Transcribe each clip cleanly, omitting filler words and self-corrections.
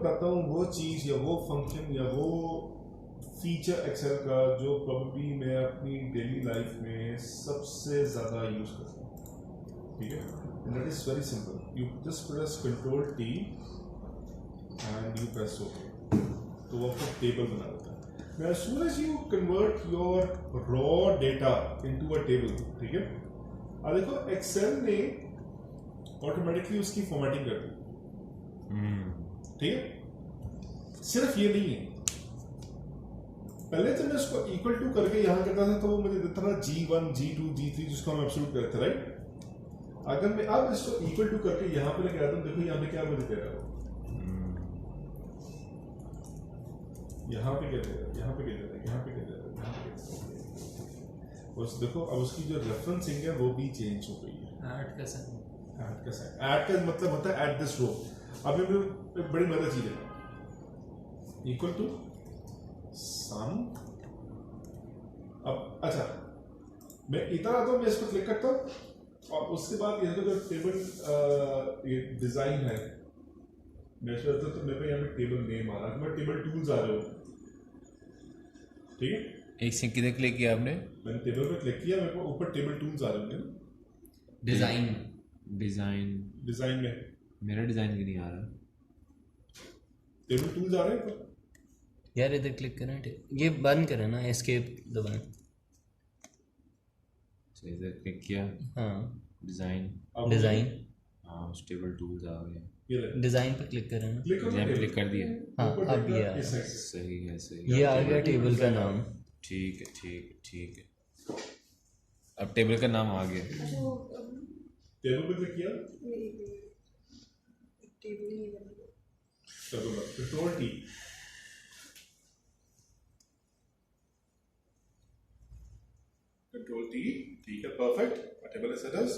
बताता हूँ वो चीज़ या वो फंक्शन या वो फीचर एक्सेल का जो प्रॉब्ली मैं अपनी डेली लाइफ में सबसे ज़्यादा यूज़ करता हूँ, ठीक है। And that is very simple, you just press control T and you press okay, तो वो आपको टेबल बना देता है। Now, as soon as you convert your raw data into a table, ठीक है, अब देखो एक्सेल ने ऑटोमेटिकली उसकी फॉर्मेटिंग कर दी, ठीक है। सिर्फ ये नहीं है, पहले तो मैं उसको इक्वल टू करके यहाँ करता था तो वो मुझे देता था G1, G2, G3 जिसको हम एब्सोल्यूट करते थे, राइट। अगर मैं अब इसको इक्वल टू करके यहाँ पे लेके आता हूँ, देखो यहाँ पे क्या मुझे दे रहा है, यहाँ पे क्या दे रहा है, यहाँ पे क्या दे रहा है, यहाँ पे क्या दे रहा है, यहाँ पे क्या दे रहा है। बस देखो अब उसकी जो रेफरेंसिंग है वो भी चेंज हो गई है। ऐड का मतलब होता है एट दिस रो। अब ये एक बड़ी मजेदार चीज है, इक्वल टू सम। अब अच्छा मैं इधर आता हूँ, मैं इस पर क्लिक करता हूँ और उसके बाद ये जो टेबल ये डिजाइन है मैं सोचता तो मेरे को यहाँ पे टेबल नेम आ रहा है, मैं टेबल टूल्स आ रहे हो, ठीक है। एक सेकंड किधर क्लिक किया आपने? मैंने टेबल पे क्लिक किया, मेरे को ऊपर टेबल टूल्स आ रहे होंगे ना, डिजाइन में। मेरा डिजाइन क्यों नहीं आ रहा? टेबल टूल्स आ रहे हैं यार, इधर क्लिक करें, ये बंद करें ना, एस्केप दबाएं। इधर क्लिक किया, हाँ डिजाइन, हाँ टेबल टूल्स आ गए। डिजाइन पर क्लिक करें ना, क्लिक कर दिया, हाँ अब ये आ सही है ये आ गया टेबल का नाम। ठीक है। अब टेबल का नाम आ गया। टेबल पे क्लिक किया, कंट्रोल टी, ठीक है, perfect. Table is does,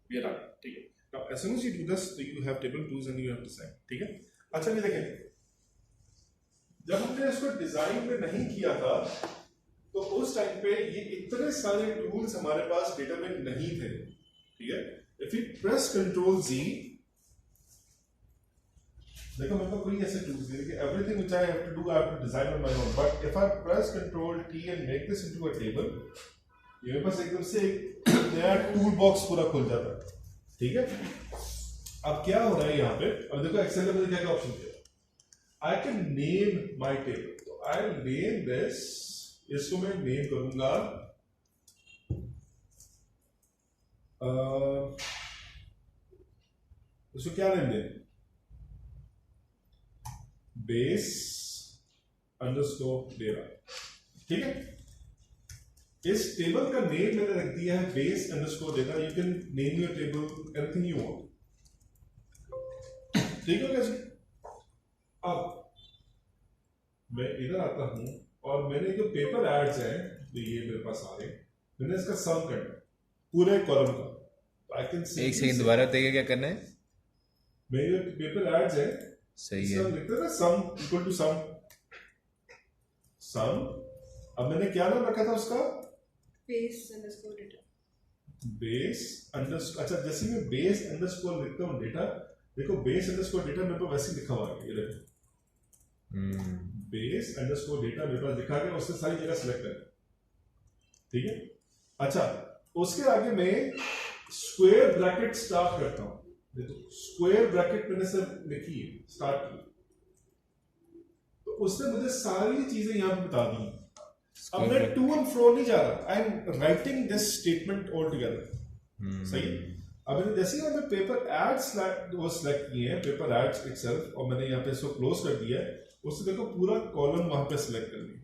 we are done, ठीक है। Now, as soon as you do this, you have table tools and you have design, ठीक है। अच्छा ये देखें, जब हमने इसको डिजाइन में नहीं किया था तो उस टाइम पे ये इतने सारे टूल्स हमारे पास डेटा में नहीं थे, ठीक है। If you press control Z, देखो मेरे को कोई ऐसे टूल्स नहीं है, everything which I have to do I have to design on my own, but if I press control T and make this into a table, ये मेरे पास एकदम से एक नया टूल बॉक्स पूरा खुल जाता है, ठीक है। अब क्या हो रहा है यहाँ पे, अब देखो एक्सेल में मुझे क्या क्या ऑप्शन दिया, I can name my table, तो आई नेम दिस, इसको मैं नेम करूंगा इसको क्या नेम दें, बेस अंडरस्कोर डेटा, ठीक है। इस टेबल का नेम मैंने रख दिया है base underscore data, you can name your table anything you want, ठीक है। कैसे अब मैं इधर आता हूं और मैंने जो पेपर एड्स हैं तो ये मेरे पास आ गए, मैंने इसका सम करना पूरे कॉलम का, तो आई कैन एक सेकंड दोबारा बताइए क्या करना है। मेरे पेपर एड्स है, सही है, लिखते हैं ना सम इक्वल टू सम। अब मैंने क्या नाम रखा था उसका, बेस अंडरस्कोर डेटा, अच्छा जैसे मैं बेस अंडरस्कोर लिखता हूँ डेटा, देखो बेस अंडरस्कोर डेटा मेरे पास वैसे लिखा हुआ है, ये देखो बेस अंडरस्कोर डेटा मेरे पास लिखा गया, उससे सारी जगह सिलेक्ट कर, ठीक है। अच्छा उसके आगे मैं स्क्वायर ब्रैकेट स्टार्ट करता हूँ, देखो स्क्वायर ब्रैकेट मैंने सब लिखी है, स्टार्ट की, तो उसने मुझे सारी चीजें यहाँ पे बता दी। अब मैं टू एंड फ्रो नहीं जा रहा, I am writing this statement all together, सही। अब मैंने जैसे ही मैं पेपर एड्स वो सिलेक्ट किए हैं, पेपर एड्स इटसेल्फ, और मैंने यहाँ पे इसको क्लोज कर दिया है, उससे देखो पूरा कॉलम वहां पे सिलेक्ट कर लिया,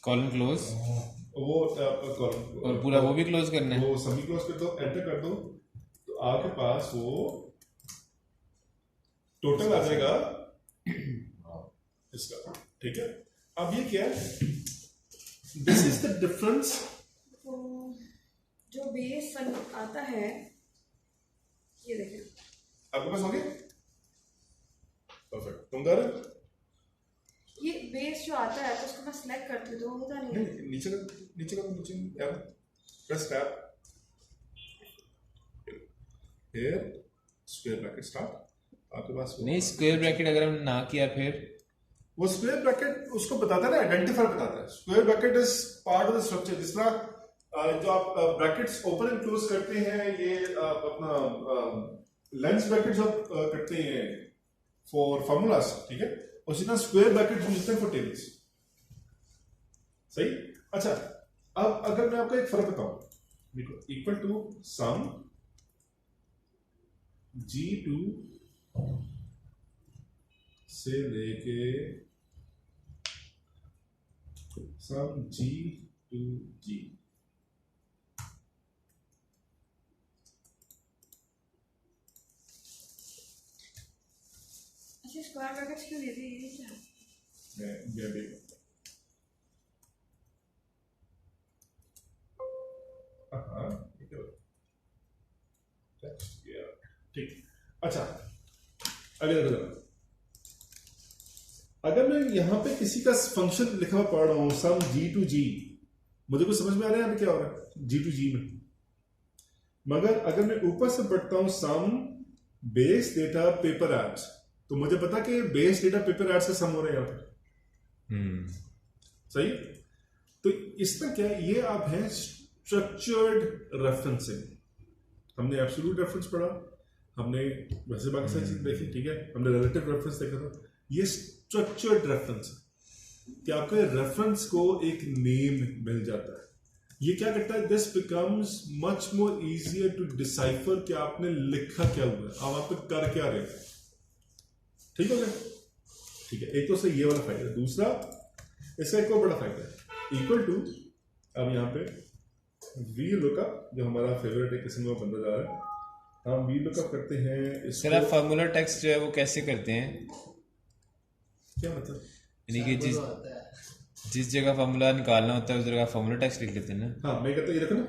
कॉलम क्लोज, वो कॉलम और पूरा वो भी क्लोज करना है, वो सभी क्लोज कर दो, एंटर कर दो, तो आपके पास वो टोटल आ जाएगा इसका, ठीक है। अब ये क्या है, दिस इज द डिफरेंस, जो बेस आता है, ये देखिए आपके पास हो गया, परफेक्ट। तुम कर ये बेस जो आता है तो उसको मैं सिलेक्ट करती हूँ तो वो होता नहीं है, नीचे यार press tab here square bracket start, आपके पास नहीं, स्क्वायर ब्रैकेट अगर हमने ना किया फिर वो स्क्वायर ब्रैकेट उसको बताता है ना, आइडेंटिफायर बताता है। Square bracket is part of the structure. जिस तरह जो आप ब्रैकेट्स ओपन एंड क्लोज करते हैं, ये अपना लेंस ब्रैकेट जो आप करते हैं फॉर फार्मूलास, ठीक है, उसी तरह स्क्वायर ब्रैकेट यूज होते हैं फॉर टेबल्स। सही। अच्छा, अब अगर मैं आपको एक फर्क बताऊं, देखो, इक्वल टू सम G2 से लेके सम G2G, अच्छा स्क्वायर ब्रैकेट्स क्यों दे दिए, ये क्या? मैं भी हाँ ठीक। अच्छा, अगर मैं यहां पे किसी का फंक्शन लिखा हुआ पढ़ रहा हूं सम G2G, मुझे कुछ समझ में आ रहा है यहाँ पे क्या हो रहा है G2G में। मगर अगर मैं ऊपर से पढ़ता हूं some base data paper ads, तो मुझे पता कि बेस डेटा पेपर एड्स का सम हो रहा है यहाँ पर। सही। तो इसमें क्या है, ये आप हैं स्ट्रक्चर्ड रेफरेंसिंग। हमने एब्सोल्यूट रेफरेंस पढ़ा, हमने वैसे बाकी सारी चीज देखी, ठीक है, हमने रिलेटिव रेफरेंस देखा था। ये स्ट्रक्चर्ड रेफरेंस है कि आपके रेफरेंस को एक नेम मिल जाता है। ये क्या करता है, this becomes much more easier to decipher कि आपने लिखा क्या हुआ है, आप पे कर क्या रहे हैं। ठीक हो गया? ठीक है, एक तो से ये वाला फायदा। दूसरा, इसका एक और बड़ा फायदा है, इक्वल टू, अब यहाँ पे वी लुकअप जो हमारा फेवरेट है, किस्म का बंदा जा रहा है, हम वी लुकअप करते हैं इसको। सर आप फार्मूला टेक्स्ट जो है वो कैसे करते हैं? क्या मतलब? यानी कि जिस जगह फार्मूला निकालना होता है उस जगह फार्मूला टेक्स्ट लिख लेते हैं ना। हाँ, मैं कहता हूँ ये देखो ना,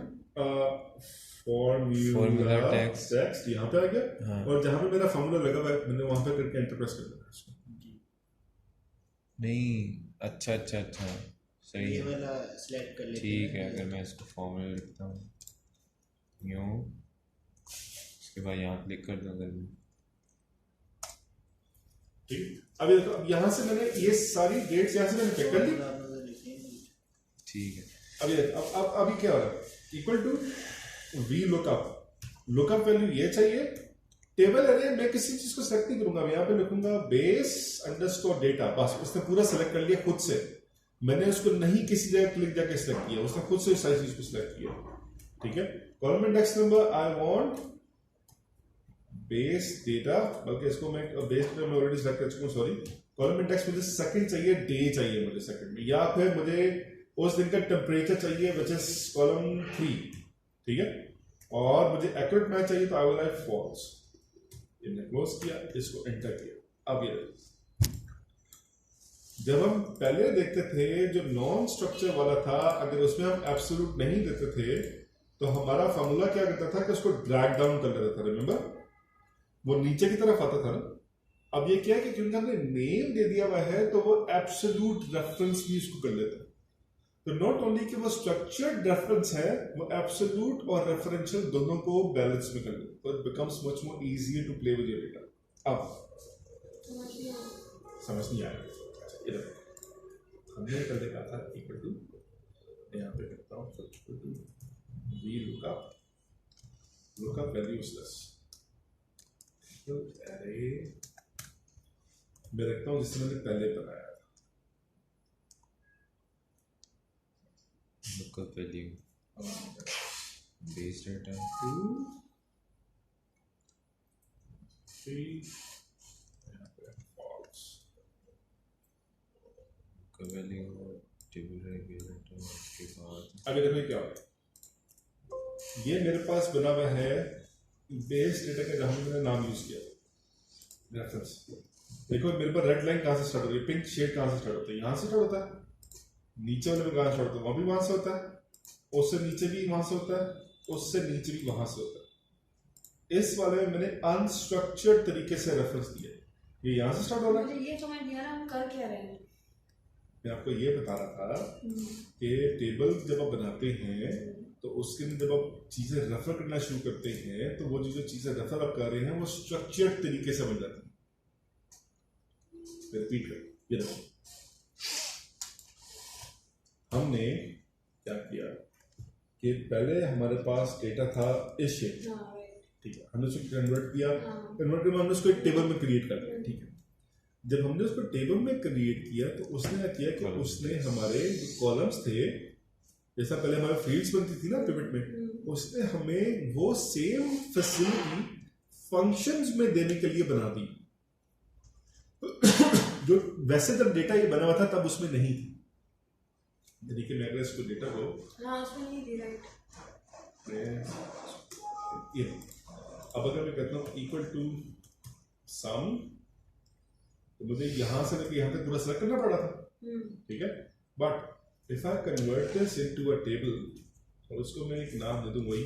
फॉर्मूला टेक्स्ट यहाँ पे आ गया। हाँ। और जहाँ पे मेरा फार्मूला लगा हुआ है मैंने वहां पे करके एंटर प्रेस कर दिया। नहीं, अच्छा अच्छा अच्छा, सही ये है, वाला सिलेक्ट कर लेते ठीक है। हैं। अगर मैं इसको फॉर्मूला लिखता हूँ यूँ, उसके बाद यहाँ क्लिक कर दूँ अगर मैं, ठीक। अभी देखो, अब यहाँ से मैंने ये सारी डेट्स यहाँ से मैंने चेक कर ली, ठीक है। अभी अब अभी क्या हो रहा है, equal to V lookup, lookup value ये चाहिए। टेबल अरे मैं किसी चीज को सेलेक्ट नहीं करूंगा, यहाँ पे लिखूंगा बेस अंडरस्कोर डेटा, बस उसने पूरा सेलेक्ट कर लिया खुद से। मैंने उसको नहीं किसी जगह क्लिक जाके सेलेक्ट किया, उसने खुद से सारी चीज को सेलेक्ट किया। ठीक है, column index number I want base data, बल्कि इसको मैं बेस डेटा में ऑलरेडी सेलेक्ट कर चुका हूं, सॉरी। कॉलम इंडेक्स मुझे सेकंड चाहिए, डे चाहिए मुझे सेकंड में, या फिर मुझे उस दिन का टेम्परेचर चाहिए विच इज कॉलम 3। ठीक है, और मुझे एक्यूरेट मैच चाहिए तो आई विल राइट फॉल्स। मैंने क्लोज किया, इसको एंटर किया। अब ये जब हम पहले देखते थे जो नॉन स्ट्रक्चर वाला था, अगर उसमें हम एब्सोल्यूट नहीं देते थे तो हमारा फार्मूला क्या करता था कि उसको ड्रैग डाउन कर लेता था, रिमेंबर, वो नीचे की तरफ आता था ना। अब ये क्या है कि क्योंकि हमने नेम दे दिया हुआ है तो वो एब्सोल्यूट रेफरेंस भी उसको कर लेता है। तो नॉट ओनली कि वो स्ट्रक्चर्ड रेफरेंस है, वो एब्सोल्यूट और रेफरेंशियल दोनों को बैलेंस में कर ले, तो it becomes much more easier to play with your data. अब समझ नहीं आया, इधर हमने कर देखा था इक्वल टू, यहाँ पे करता हूँ equal to V lookup value slash अरे मैं रखता हूँ जिससे मैंने पहले बनाया था, lookup value base data 2 3 false। Lookup value table regulator, उसके बाद अब इधर में क्या होगा, ये मेरे पास बना हुआ है बेस डेटा का जहां मैंने नाम यूज किया रेफरेंस। देखो मेरे पास रेड लाइन कहां से स्टार्ट होती है, पिंक शेड कहां से स्टार्ट होता है, यहां से स्टार्ट होता है, नीचे वाले में कहां स्टार्ट होता है, वहां भी वहां से होता है, उससे नीचे भी वहां से होता है, उससे नीचे भी वहां से होता है। इस वाले में मैंने अनस्ट्रक्चर्ड तरीके से रेफरेंस दिया, ये यहां से स्टार्ट हो रहा है। मुझे ये समझ नहीं आ रहा हम कर क्या रहे हैं। मैं आपको ये बता रहा था कि टेबल जब आप बनाते हैं तो उसके अंदर जब आप चीजें रेफर करना शुरू करते हैं तो वो जो चीजें रेफर आप कर रहे हैं वो स्ट्रक्चर्ड तरीके से बन जाती हैं। रिपीट कर, ये देखो हमने क्या किया कि पहले हमारे पास डेटा था इस शेप, हाँ राइट, ठीक है, हमने उसको कन्वर्ट किया, हाँ कन्वर्ट करके हमने उसको एक टेबल में क्रिएट कर लिया, ठीक है। जब हमने उसको टेबल में क्रिएट किया तो उसने क्या किया कि उसने हमारे जो कॉलम्स थे, जैसा पहले हमारे फील्ड्स बनती थी ना पिवट में, उसने हमें वो सेम फैसिलिटी फंक्शंस में देने के लिए बना दी जो वैसे जब डेटा ये बना हुआ था तब उसमें नहीं थी। यानी कि मैं अगर इसको डेटा को हाँ उसमें नहीं थी राइट, ये अब अगर मैं कहता हूँ इक्वल टू सम, तो मुझे यहां से लेकर यहां तक पूरा सेलेक्ट करना पड़ा था, ठीक है। But if I convert this into a table, और उसको मैं एक नाम दे दूं वही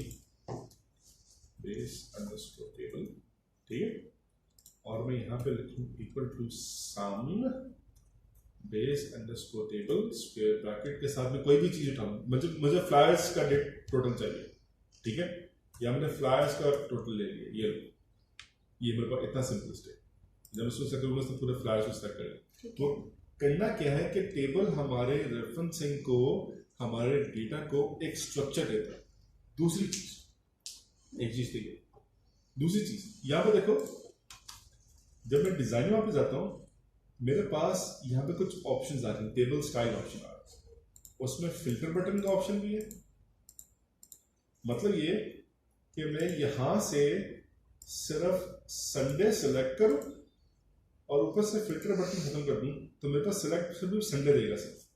बेस अंडरस्कोर टेबल, ठीक है, और मैं यहाँ पे लिखूं equal to some base underscore table square bracket के साथ में कोई भी चीज उठाऊं, मुझे फ्लायर्स का डेट टोटल चाहिए, ठीक है, या मैंने फ्लायर्स का टोटल ले लिया, ये मेरे पास इतना सिंपलिस्ट है। जब मैं सोच सकूंगा तो पूरे फ्लायर्स को सेलेक्ट करें, तो करना क्या है कि टेबल हमारे रेफरेंसिंग को, हमारे डेटा को एक स्ट्रक्चर देता है। दूसरी चीज, एक चीज ठीक है, दूसरी चीज यहाँ पे देखो, जब मैं डिजाइन में जाता हूँ मेरे पास यहाँ पे कुछ ऑप्शंस आ रहे हैं, टेबल स्टाइल ऑप्शन आ रहा है, उसमें फिल्टर बटन का ऑप्शन भी है। मतलब ये कि मैं यहां से सिर्फ संडे सेलेक्ट करूं और ऊपर से फिल्टर बटन खत्म कर दूं तो मेरे पास सिलेक्ट सिर्फ संडे देगा सिर्फ।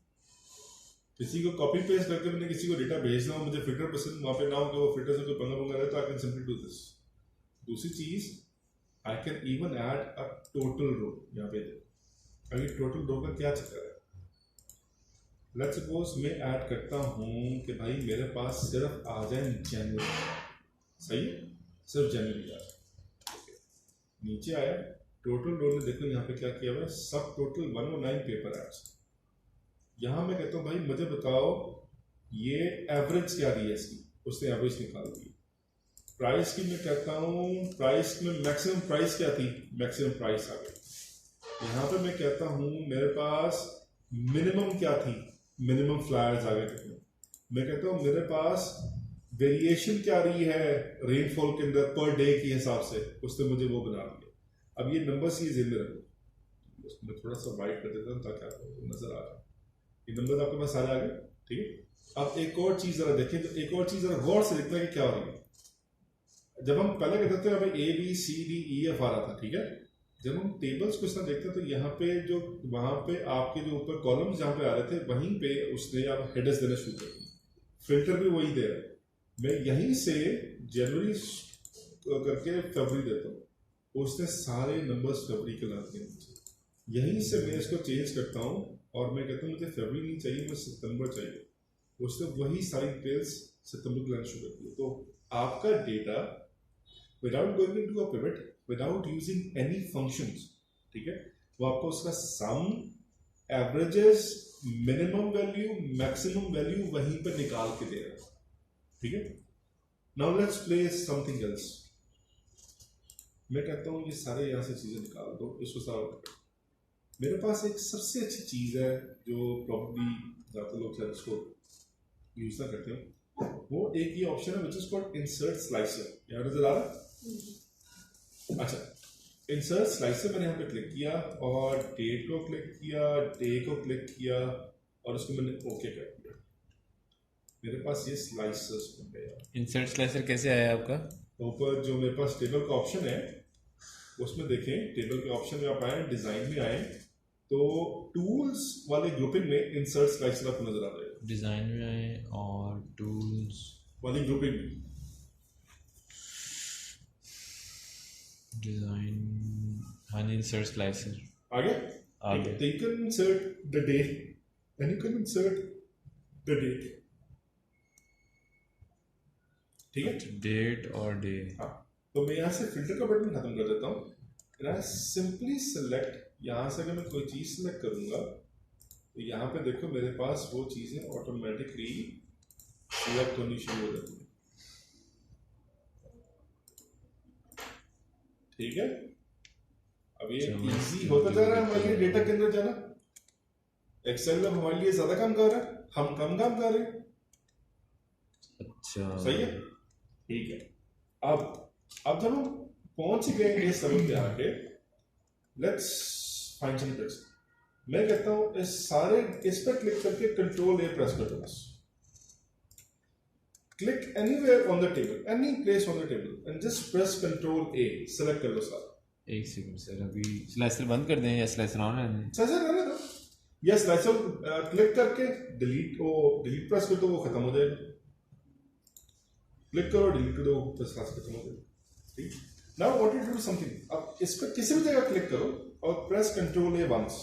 किसी को कॉपी पेस्ट करके मैंने किसी को डेटा भेजना हो, मुझे फिल्टर पसंद वहां पे ना हो कि वो फिल्टर से कोई पंगा रहे, तो I can simply do this. दूसरी चीज, I can even add a total row. यहाँ पे अभी टोटल रो का क्या चक्कर है, लेट्स सपोज मैं ऐड करता हूँ कि भाई मेरे पास सिर्फ आ जाए जनवरी, सही है, सिर्फ जनवरी आ जाए। नीचे आया टोटल रो में, देखो यहाँ पे क्या किया हुआ है, सब टोटल 109 पेपर एड्स। यहाँ मैं कहता हूँ भाई मुझे बताओ ये एवरेज क्या दी है इसकी, उसने एवरेज निकाल दी। प्राइस की मैं कहता हूँ, प्राइस में मैक्सिमम प्राइस क्या थी, मैक्सिमम प्राइस आ गई। यहाँ पे मैं कहता हूँ मेरे पास मिनिमम क्या थी, मिनिमम फ्लायर्स आ गए कितने। मैं कहता हूँ मेरे पास वेरिएशन क्या रही है रेनफॉल के अंदर पर डे के हिसाब से, उसने मुझे वो बना दिया। अब ये नंबर्स ही जिंदा रखो, मैं थोड़ा सा वाइट कर देता हूँ ताकि आपको नजर आ जाए। ये नंबर आपके पास सारे आ गए, ठीक है। अब एक और चीज जरा देखें, तो एक और चीज जरा गौर से देखना है कि क्या हो रही है। जब हम पहले कहते थे हमें A B C D E F आ रहा था, ठीक है। जब हम टेबल्स को इस तरह देखते हैं तो यहाँ पे जो वहां पे आपके जो ऊपर कॉलम्स जहाँ पे आ रहे थे वहीं पे उसने अब हेडर्स देना शुरू कर दिया, फिल्टर भी वही दे रहा है। मैं यहीं से जनवरी करके फरवरी देता हूँ, उसने सारे नंबर्स फरवरी के ला दिए मुझे। यहीं से मैं इसको चेंज करता हूँ और मैं कहता हूँ मुझे फरवरी नहीं चाहिए, मुझे सितंबर चाहिए, उसने वही सारी डिटेल्स सितंबर के लाना शुरू कर दिया। तो आपका data without going into a pivot, without using any functions, ठीक है, वो आपको उसका sum, averages, minimum value, maximum value वहीं पर निकाल के दे रहा है, ठीक है। Now let's play something else. मैं कहता हूँ ये सारे यहाँ से चीजें निकाल दो, इसको सारा। मेरे पास एक सबसे अच्छी चीज है जो प्रॉब्ली ज्यादातर लोग शायद इसको यूज ना करते हो, वो एक ये ऑप्शन है which is called insert slicer. यहाँ नजर आ रहा है? अच्छा, इंसर्ट स्लाइसर मैंने यहाँ पे क्लिक किया और डेट को क्लिक किया, डे को क्लिक किया और उसको मैंने ओके कर दिया। मेरे पास ये स्लाइसर्स बन गया। इंसर्ट स्लाइसर कैसे आया आपका? ऊपर जो मेरे पास टेबल का ऑप्शन है उसमें देखें, टेबल के ऑप्शन में आप आए, डिजाइन में आए तो टूल्स वाले ग्रुपिंग में इंसर्ट स्लाइसर आपको नजर आ जाएगा। डिजाइन में आए और टूल्स वाली ग्रुपिंग में डिजाइन, हाँ इंसर्ट स्लाइसर आगे आगे। you can insert the date and you can insert the date, ठीक है। डेट और डे। हाँ, तो मैं यहाँ से फिल्टर का बटन खत्म कर देता हूँ, सिंपली सेलेक्ट। यहाँ से अगर मैं कोई चीज सेलेक्ट करूंगा तो यहाँ पे देखो मेरे पास वो चीजें ऑटोमेटिकली सिलेक्ट होनी शुरू हो जाती है, ठीक है। अब ये इजी होता जा रहा है हमारे लिए डेटा के अंदर जाना। एक्सेल अब हमारे लिए ज्यादा काम कर रहा है, हम कम काम कर रहे हैं। अच्छा सही है, ठीक है। अब जब हम पहुंच गए इस लेवल पे आके, लेट्स फाइंड सम ट्रिक्स। मैं कहता हूं इस पर क्लिक करके कंट्रोल ए प्रेस कर दो बस। Click anywhere on the table, any place on the table and just press control A, select कर लो सारा। एक सेकंड सर, अभी स्लाइसर बंद कर दें या स्लाइसर ऑन रहने? सर रहने दो, या स्लाइसर क्लिक करके डिलीट प्रेस कर दो, वो खत्म हो जाएगा। क्लिक करो, डिलीट कर दो, तो स्लाइसर खत्म हो जाएगा। ठीक, now what you do something, अब इस पर किसी भी जगह क्लिक करो और प्रेस कंट्रोल ए वंस।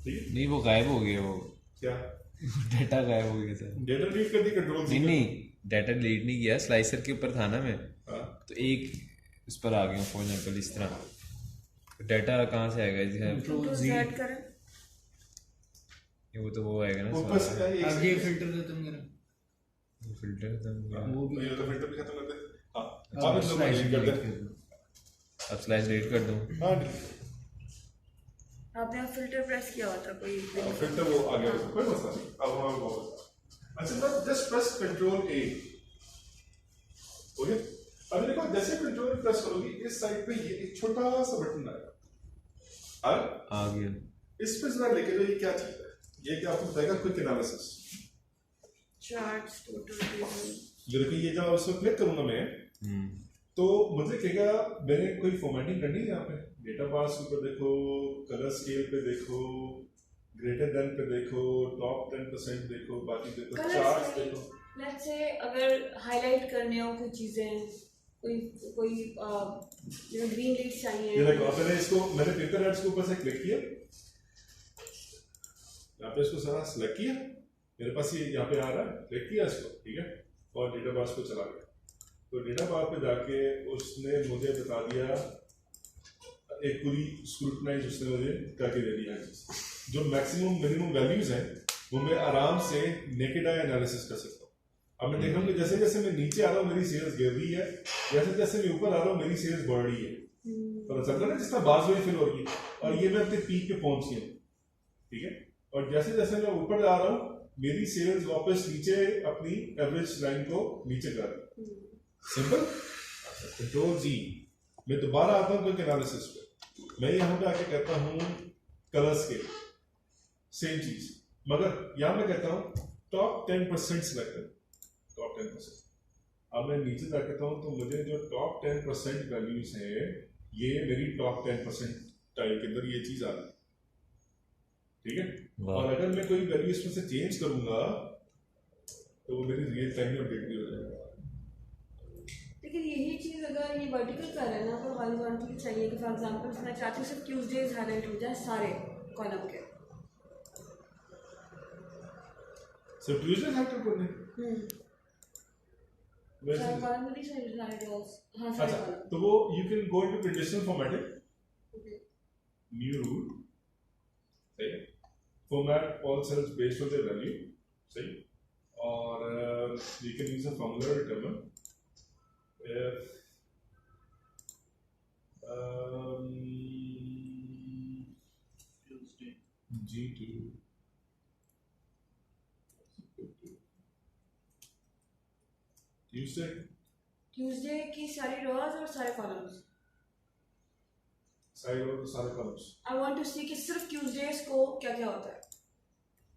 ठीक है, नहीं वो गायब हो गया, वो क्या डाटा गायब हो गया सर। डेटा डिलीट कर दी कंट्रोल नहीं नहीं, डाटा डिलीट नहीं किया, स्लाइसर के ऊपर था ना मैं, हाँ, तो एक उस पर आ गया फॉर एग्जांपल इस तरह। डाटा कहाँ से आएगा जी? कंट्रोल जेड करें, वो तो वो आएगा ना ऊपर से सारा। एक अब ये फिल्टर खत्म करें, फिल्टर खत्म वो भी ये तो फिल्टर भी खत्म कर दे। हाँ, अब अब इसको स्लाइस डिलीट कर डिलीट दे। कर दो। अब स्लाइस डिलीट कर दूँ? हाँ, delete। आपने फिल्टर प्रेस किया होता कोई फिल्टर वो आ गया, कोई मसला नहीं। अब हमारा वापस अच्छा, ना जस्ट प्रेस कंट्रोल ए, ओके। अब देखो जैसे कंट्रोल प्रेस करोगे, इस साइड पे ये एक छोटा सा बटन आएगा, आ गया। इस पे जरा लेके जाओ, ये क्या चीज है? ये क्या आपको बताएगा? Quick analysis. चार्ट्स, टोटल, जो देखिए, ये जब उसको क्लिक करूंगा मैं, तो मुझे कहेगा मैंने कोई फॉर्मेटिंग करनी है। यहाँ पे डेटा पास के ऊपर देखो, कलर स्केल पे देखो, ग्रेटर देन पे देखो, टॉप 10% देखो, बाकी देखो, चार्ट्स देखो। लेट्स से अगर हाईलाइट करने हो कोई चीजें, कोई ग्रीन लीड्स चाहिए। ये देखो, अब मैंने पेपर एड्स के ऊपर से क्लिक किया, यहाँ पे इसको सारा सिलेक्ट किया, मेरे पास ये यहाँ पे आ रहा है, क्लिक किया इसको, ठीक है, और डेटा बार पे चला गया। तो डेटा बार पे जाके उसने मुझे बता दिया, एक पूरी स्क्रूटनाइज उसने मुझे करके दे दिया है। जो मैक्सिमम मिनिमम वैल्यूज हैं वो मैं आराम से नेकेड आई एनालिसिस कर सकता हूँ। अब मैं देख रहा हूँ कि जैसे जैसे मैं नीचे आ रहा हूँ मेरी सेल्स गिर रही है, जैसे जैसे मैं ऊपर आ रहा हूँ मेरी सेल्स बढ़ रही है। पता चल रहा है ना, जिस तरह बार्स वाली फिल हो रही है, और ये मैं अपने पीक पे पहुंच गया, ठीक है। और जैसे जैसे मैं ऊपर आ रहा हूँ मेरी सेल्स वापस नीचे अपनी एवरेज लाइन को नीचे कर रही है। सिंपल। कंट्रोल जी, मैं दोबारा आता हूँ क्विक एनालिसिस पे। मैं यहाँ पे आके कहता हूँ कलर स्केल, सेम चीज, मगर यहाँ मैं कहता हूँ टॉप 10% सिलेक्ट कर, टॉप 10%। अब मैं नीचे जा कहता हूँ तो मुझे जो टॉप 10% वैल्यूज है, ये मेरी टॉप 10% टाइम के अंदर ये चीज आ रही है, ठीक है। और अगर मैं कोई वैल्यू इसमें से चेंज करूंगा तो वो मेरी रियल टाइम में अपडेट भी हो जाएगा। लेकिन यही चीज अगर ये वर्टिकल कर रहे हैं ना, तो हॉरिजॉन्टली चाहिए कि फॉर एग्जांपल मैं चाहती हूँ सिर्फ ट्यूसडेज हाईलाइट हो जाए सारे कॉलम के। सिर्फ ट्यूसडे हाईलाइट करने सारे कॉलम में नहीं चाहिए सारे रोज। हाँ, सारे अच्छा, कॉलम। तो वो you can go into conditional formatting, new rule, सही है, format all cells based on their value, सही। और you can use a formula to determine if G2 Tuesday की सारी रोज और सारे कॉलम्स, सारे रो सारे columns. I want to see कि सिर्फ ट्यूसडेज को क्या क्या होता है,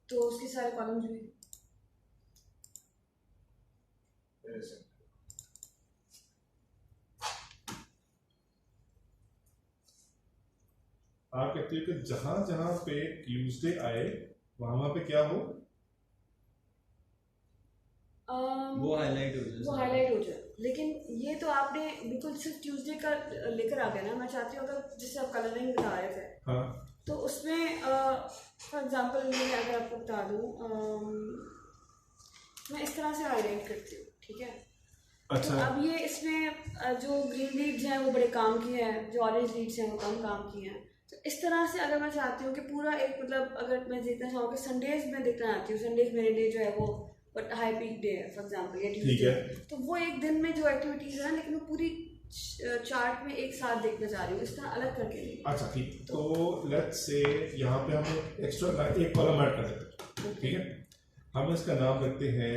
तो उसके सारे कॉलम्स भी। ऐसे आप कहते हो कि जहां जहां पे ट्यूसडे आए वहां पे क्या हो, वो हाईलाइट हो जाए, वो हाईलाइट हो जाए। लेकिन ये तो आपने बिल्कुल सिर्फ ट्यूसडे का लेकर आ गया ना। मैं चाहती हूँ अगर जिससे आप कलरिंग बता रहे थे, हाँ, तो उसमें फॉर एग्जांपल मैं अगर आपको बता दूँ, मैं इस तरह से हाईलाइट करती हूँ, ठीक है। अच्छा। तो अब ये इसमें जो ग्रीन लीड्स हैं वो बड़े काम की हैं, जो ऑरेंज लीड्स हैं वो कम काम की हैं। तो इस तरह से अगर मैं चाहती हूँ कि पूरा एक, मतलब अगर मैं देखना चाहूँ कि संडेज में देखना चाहती हूँ, संडेज मेरे लिए जो है वो हाई पीक डे है फॉर एग्जांपल, या ठीक है, तो वो एक दिन में जो एक्टिविटीज है ना, लेकिन वो पूरी चार्ट में एक साथ देखना चाह रही हूँ, इस तरह अलग करके नहीं। अच्छा ठीक, तो लेट्स से यहाँ पे हम एक्स्ट्रा एक कॉलम ऐड कर देते हैं, ठीक है। हम इसका नाम रखते हैं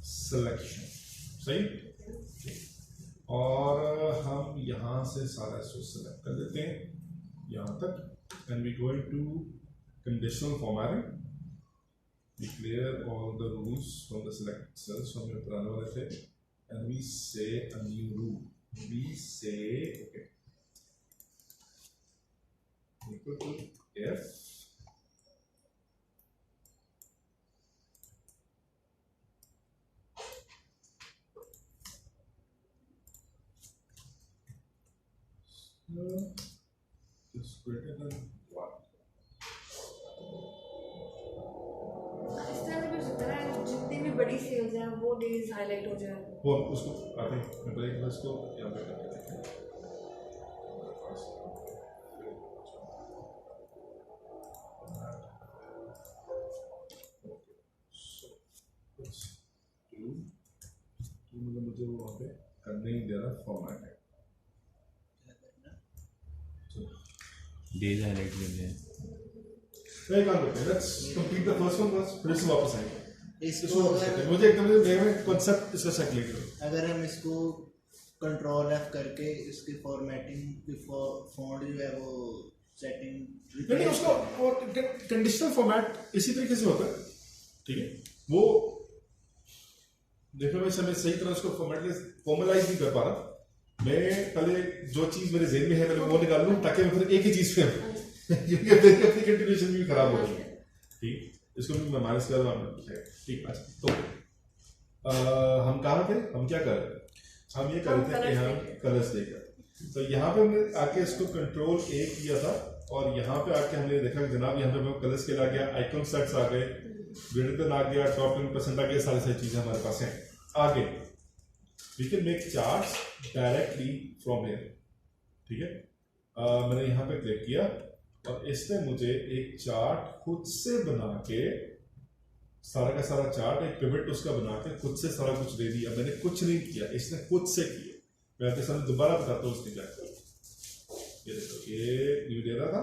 सिलेक्शन, सही। और हम यहाँ से सारा इसको सेलेक्ट कर देते हैं यहाँ तक, and we going to conditional formatting, we clear all the rules from the select cells from your पुराने वाले थे, and we say a new rule. We say okay equal to if is greater than what. इस तरह से भी हो सकता है जितनी भी बड़ी सेल्स हैं वो डेज हाईलाइट हो जाए। वो उसको आते हैं मैं एक बार इसको यहाँ पे करके देखें। मतलब मुझे वो वहाँ पे करने ही दे रहा फॉर्मेट है, डेज हाईलाइट करने हैं। एक काम करते हैं, let's complete the first one बस, फिर से वापस आएंगे इसको अगर मुझे एकदम नया कॉन्सेप्ट इसका सेट अगर हम इसको कंट्रोल F करके इसकी फॉर्मेटिंग फॉन्ट जो है वो सेटिंग नहीं उसको कंडीशनल फॉर्मेट इसी तरीके से होता है, ठीक है। वो देखो मैं सही तरह उसको फॉर्मलाइज नहीं कर पा रहा, मैं पहले जो चीज मेरे जेहन में है पहले वो निकाल लूं ताकि मैं फिर एक ही चीज पे क्योंकि अपनी कंटिन्यूएशन भी खराब हो जाए, ठीक। इसको भी मैं माइनस कर रहा हूँ, ठीक। अच्छा तो हम कहाँ थे, हम क्या कर रहे थे, हम ये कर रहे थे कि हम कलर्स देकर, तो यहाँ पे हमने आके इसको कंट्रोल A किया था और यहाँ पे आके हमने देखा जनाब यहाँ पे कलर्स के आ गया, आइकन सेट्स आ गए, ग्रेटर देन आ गया, टॉप 10% आ गया, सारी चीजें हमारे पास हैं। आगे we can make charts directly from here, ठीक है। मैंने यहाँ पे क्लिक किया और इसने मुझे एक चार्ट खुद से बना के, सारा का सारा चार्ट एक पिवट उसका बना के खुद से सारा कुछ दे दिया। मैंने कुछ नहीं किया, इसने खुद से किया। मैं आपके सामने दोबारा बताता हूँ उसने क्या किया। ये देखो, ये व्यू दे रहा था,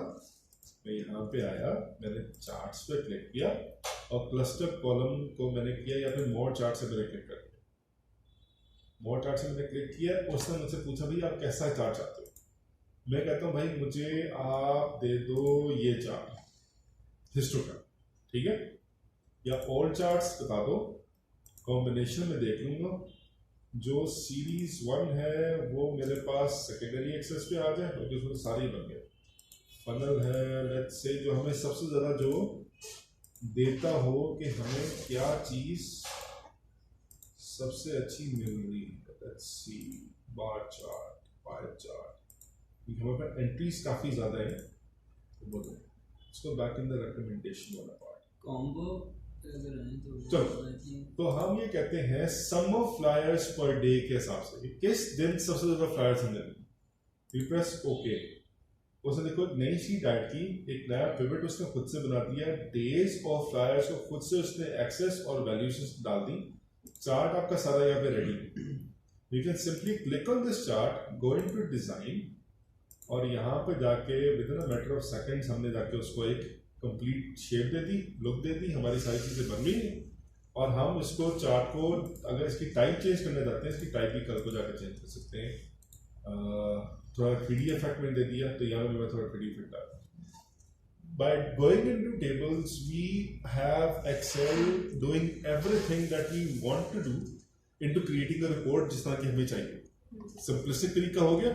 मैं यहाँ पे आया, मैंने चार्ट्स पे क्लिक किया और क्लस्टर कॉलम को मैंने किया, या फिर मोर चार्ट से मैंने क्लिक कर दिया। मोर चार्ट से मैंने क्लिक किया, उसने मुझसे पूछा भाई आप कैसा चार्ट चाहते हो। मैं कहता हूँ भाई मुझे आप दे दो ये चार्ट हिस्टोग्राम, ठीक है, या ऑल चार्ट्स बता दो, कॉम्बिनेशन में देख लूंगा। जो सीरीज 1 है वो मेरे पास सेकेंडरी एक्सेस पे आ जाए, क्योंकि उसमें सारे बन गए। फनल है, लेट्स से जो हमें सबसे ज़्यादा जो देता हो कि हमें क्या चीज़ सबसे अच्छी मिल रही है, let's see bar chart, pie chart, हमारे पास एंट्रीज काफ़ी ज़्यादा है, तो बोलो इसको बैक इन द रिकमेंडेशन वाला पार्ट कॉम्बो तो हम ये कहते हैं सम ऑफ फ्लायर्स पर डे के हिसाब से किस दिन सबसे ज्यादा फ्लायर्स हमने वी प्रेस ओके। उसने देखो नई शीट ऐड की, एक नया पिवट उसने खुद से बना दिया, डेज ऑफ फ्लायर्स को खुद से उसने एक्सेस और वैल्यूज डाल दी। चार्ट आपका सारा यहाँ पे ready. You can simply click on this chart, go into design, और यहाँ पे जाके with in a matter of seconds हमने जाके उसको एक कंप्लीट शेप दे दी, लुक दे दी, हमारी सारी चीज़ें बन गई। और हम इसको चार्ट को अगर इसकी टाइप चेंज करने जाते हैं, इसकी टाइप भी कल को जाकर चेंज कर सकते हैं। थोड़ा 3D इफेक्ट में दे दिया, तो यहाँ पे मैं थोड़ा 3D इफेक्ट डाल। By going into tables, we have Excel doing everything that we want to do into creating a report जिस तरह की हमें चाहिए। सिंपलिस्टिक तरीका हो गया,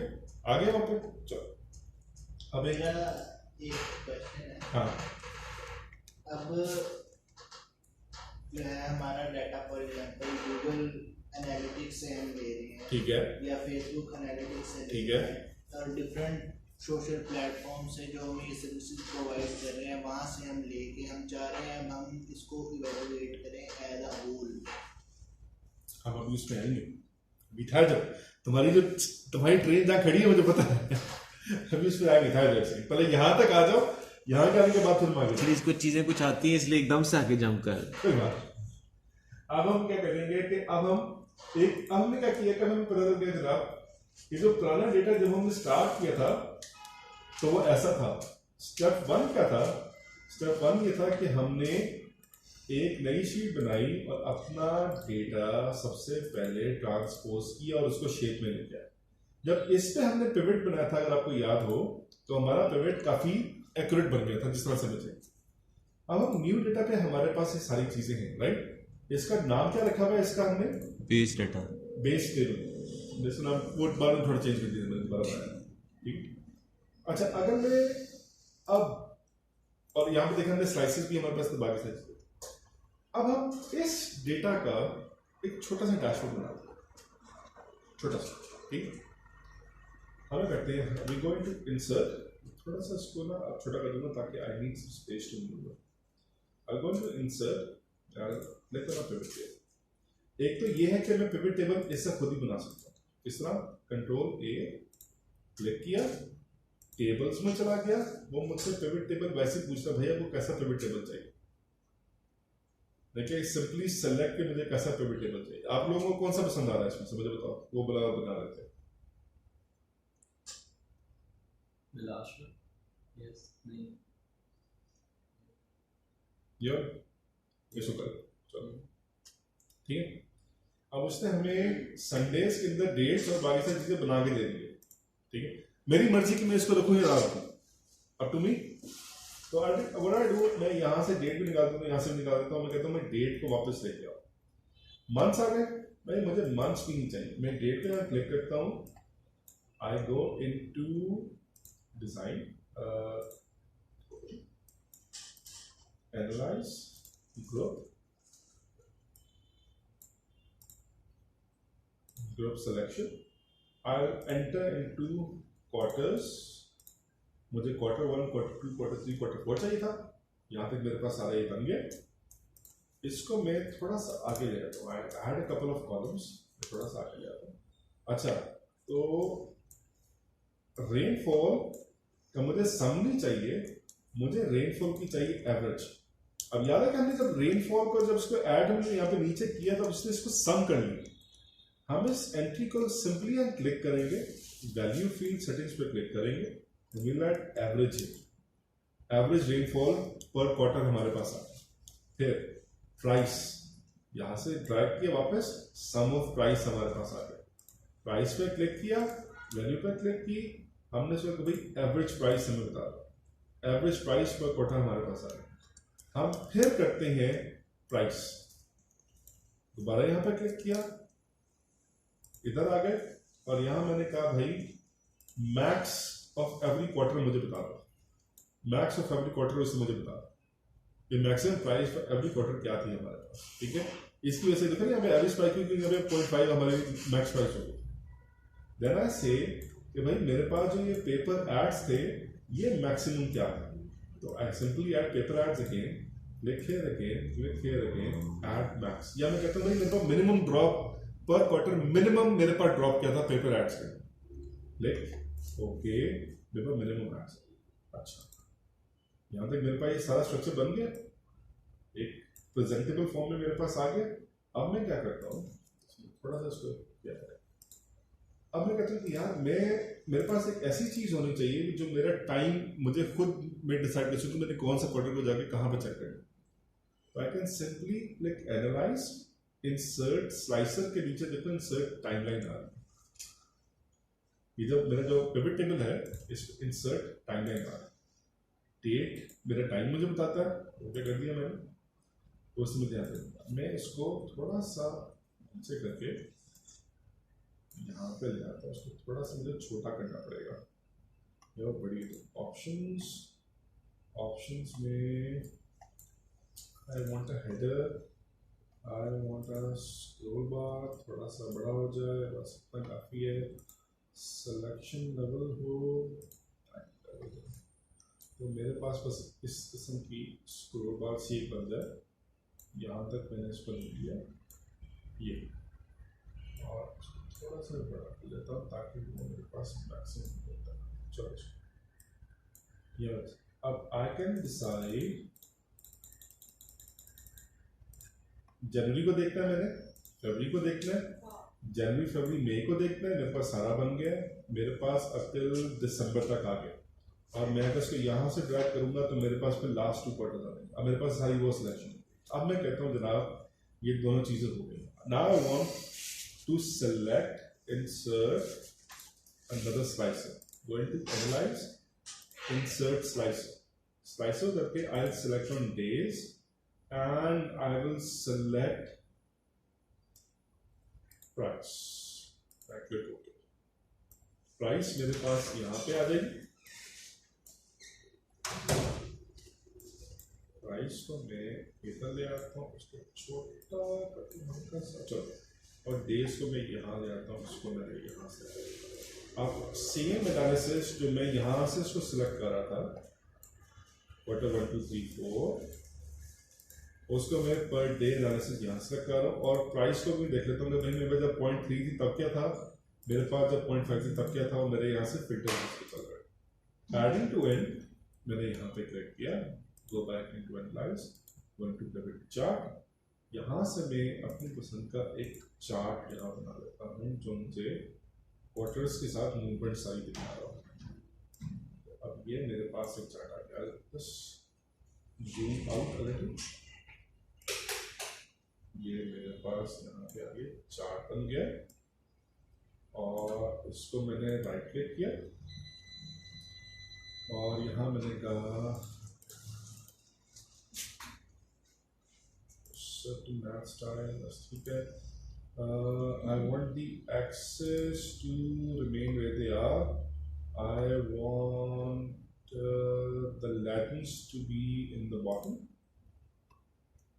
आगे वहाँ पे चलो। अब मेरा एक क्वेश्चन है। हाँ, अब जो है हमारा data for example Google analytics से हम ले रहे हैं, ठीक है, या फेसबुक एनालिटिक्स से ठीक ले है, रहे हैं, और डिफरेंट सोशल प्लेटफॉर्म से जो हम ये सर्विसेज प्रोवाइड कर रहे हैं वहाँ से हम लेके हम चाह रहे हैं हम इसको इवेलुएट करें एज अ होल। हम अभी उसमें आएंगे। अभी था जब तुम्हारी ट्रेन जहाँ खड़ी है मुझे पता है, अभी उसमें आएंगे था जैसे। पहले यहाँ तक आ जाओ, यहाँ के आने के बाद फिर आगे। प्लीज कुछ चीजें कुछ आती हैं इसलिए एकदम से आगे जंप कर। कोई बात। अब हम क्या करेंगे कि अब हम एक हमने क्या किया, कल हमें पता लग गया जनाब ये जो पुराना डेटा जब हमने स्टार्ट किया था तो वो ऐसा था। स्टेप 1 क्या था? स्टेप 1 ये था कि हमने एक नई शीट बनाई और अपना डेटा सबसे पहले ट्रांसपोज किया और उसको शेप में लेके आया। जब इस पे हमने पिवट बनाया था, अगर आपको याद हो, तो हमारा पिवट काफी एक्यूरेट बन गया था जिस तरह से बचे। अब हम न्यू डेटा पे हमारे पास ये सारी चीजें हैं, राइट? इसका नाम क्या रखा हुआ है इसका हमने? Base data. Base table. जैसे नाम वो बार में थोड़ा चेंज कर दिया मैंने, दोबारा बनाया, ठीक। अच्छा, अगर मैं अब और यहाँ पे देखा हमने स्लाइसेस भी हमारे पास, तो बाकी स्लाइसेस। अब हम इस डेटा का एक छोटा सा डैशबोर्ड बनाते हैं, छोटा सा, ठीक। हमें करते हैं, वी गोइंग टू इंसर्ट, थोड़ा सा इसको ना अब छोटा कर दूंगा ताकि I need some space to move. I going to insert, let me pivot table. एक तो ये है कि मैं पिवट टेबल इससे खुद ही बना सकता हूँ। किस तरह? कंट्रोल ए क्लिक किया, टेबल्स में चला गया, वो मुझसे पिवट टेबल वैसे पूछता भैया वो कैसा पिवट टेबल चाहिए। देखिए सिंपली सेलेक्ट के मुझे कैसा पिवट टेबल चाहिए। आप लोगों को कौन सा पसंद आ रहा है इसमें से मुझे बताओ, वो बना लेते हैं। लास्ट में यस नहीं यार इसको कर चलो, ठीक है। अब उसने हमें संडेज के अंदर डेट्स और बाकी सारी चीजें बना के दे दी है, ठीक है। मेरी मर्जी की मैं इसको रखूँ या ना रखूँ, अब टू मी। तो व्हाट आई डू, मैं यहाँ से डेट भी निकाल दूँ, यहाँ से भी निकाल देता हूँ। मैं कहता हूँ मैं डेट को वापस लेके आओ। मंथ्स आ गए भाई, मुझे मंथ्स भी नहीं चाहिए। मैं डेट पे यहाँ क्लिक करता हूँ, I go into design, analyze group selection, I'll enter into quarters। मुझे quarter 1, quarter 2, quarter 3, quarter 4 चाहिए था। यहाँ तक मेरे पास सारा ये बन गया। इसको मैं थोड़ा सा आगे ले आता हूँ, I had a couple of columns, थोड़ा सा आगे ले आता हूँ। अच्छा, तो रेनफॉल का मुझे सम नहीं चाहिए, मुझे रेनफॉल की चाहिए एवरेज। अब याद है कि हमने जब रेनफॉल को जब इसको ऐड हमने यहाँ पे नीचे किया तब उसने इसको सम कर लिया। हम इस एंट्री को सिंपली हम क्लिक करेंगे, वैल्यू फील्ड सेटिंग्स पे क्लिक करेंगे, will add average. Average rainfall पर क्वार्टर हमारे पास आ गया। फिर प्राइस, यहाँ से ड्रैग किया वापस, सम ऑफ प्राइस हमारे पास आ गया। प्राइस पे क्लिक किया, वैल्यू पे क्लिक की, हमने सोचा भाई एवरेज प्राइस हमें बता दो। एवरेज प्राइस पर क्वार्टर हमारे पास आ गया। हम फिर करते हैं प्राइस, दोबारा यहाँ पे क्लिक किया, इधर आ गए और यहां मैंने कहा भाई मैक्स ऑफ एवरी क्वार्टर मुझे बता दो। मैक्स ऑफ एवरी क्वार्टर उससे मुझे बता दो ये maximum price for every quarter क्या थी हमारे पास, ठीक है। इसकी वजह से देखो यहाँ पे एवरेज प्राइस क्योंकि यहाँ पे 0.5 हमारे मैक्स प्राइस हो गई। देन आई से कि भाई मेरे पास जो ये पेपर एड्स थे ये मैक्सिमम क्या था, तो I simply add paper ads again, click here again, add max. या मैं कहता हूँ भाई मेरे पास मिनिमम ड्रॉप पर क्वार्टर, मिनिमम मेरे पास ड्रॉप क्या था पेपर एड्स का, क्लिक ओके, मेरे पास मिनिमम एड्स। अच्छा, यहाँ तक मेरे पास ये सारा स्ट्रक्चर बन गया, एक प्रेजेंटेबल फॉर्म में मेरे पास आ गया। अब मैं क्या करता हूँ, थोड़ा सा इसको क्या करें, अब मैं कहता हूँ कि यार मेरे पास एक ऐसी चीज होनी चाहिए जो मेरा टाइम मुझे खुद मैं डिसाइड कर सकूँ मैंने कौन सा क्वार्टर को जाके कहाँ पे चेक करना। तो I can simply click analyse, insert, slicer के नीचे देखो इंसर्ट टाइमलाइन आ रहा है। ये जो मेरा जो पिवट टेबल है इस इंसर्ट टाइमलाइन आ रहा है। डेट मेरा टाइम मुझे बताता है, ओके कर दिया मैंने, तो उससे मुझे आता है। मैं इसको थोड़ा सा नीचे करके यहाँ पे ले आता हूँ, उसको थोड़ा सा मुझे छोटा करना पड़ेगा। ये बड़ी ऑप्शंस में I want a header, I want a scroll बार, थोड़ा सा बड़ा हो जाए, बस इतना काफ़ी है। सिलेक्शन लेवल हो, तो मेरे पास बस इस किस्म की स्क्रॉल बार शेप बन जाए। यहाँ तक मैंने इसको ले लिया ये, और थोड़ा सा बड़ा कर लेता हूँ ताकि वो मेरे पास मैक्सिमम होता है। चलो यस, अब आई कैन डिसाइड जनवरी को देखना है मैंने, फरवरी को देखना है, जनवरी फरवरी मई को देखना है, मेरे पास सारा बन गया है, मेरे पास अप्रैल दिसंबर तक आ गया, और मैं अगर इसको यहाँ से ड्रैग करूँगा तो मेरे पास फिर लास्ट 2 क्वार्टर आ जाएंगे। अब मेरे पास सारी वो सिलेक्शन। अब मैं कहता हूँ जनाब ये दोनों चीज़ें हो गई। Now I want to select insert another slicer, going to analyze insert slicer करके I will select on days and I will select price. Price मेरे पास यहाँ पे आ जाएगी। प्राइस को मैं इधर ले आता हूँ, इसको छोटा करके हल्का सा, चलो, और डेज को मैं यहाँ ले आता हूँ, इसको मैं यहाँ से। अब सेम एनालिसिस जो मैं यहाँ से इसको सिलेक्ट कर रहा था, क्वार्टर 1 2 3 4, उसको मैं पर डे एनालिसिस यहाँ से कर रहा हूँ, और प्राइस को भी देख लेता हूँ कि भाई मेरे जब 0.3 थी तब क्या था, मेरे पास जब 0.5 थी तब क्या था, और मेरे यहाँ से फिल्टर चल रहा है। एडिंग टू एंड मैंने यहाँ पे क्लिक किया, go back into analyse, going to pivot chart. यहाँ से मैं अपनी पसंद का एक चार्ट यहाँ बना लेता हूँ जो मुझे क्वार्टर्स के साथ मूवमेंट सारी दिखा रहा हूँ। अब ये मेरे पास एक चार्ट आ गया, बस जूम आउट अ लिटिल, ये मेरे पास यहाँ पे आगे चार्ट बन गया, और इसको मैंने राइट क्लिक किया, और यहाँ मैंने कहा certain math style, बस ठीक है। I want the axes to remain where they are. I want the Latins to be in the bottom.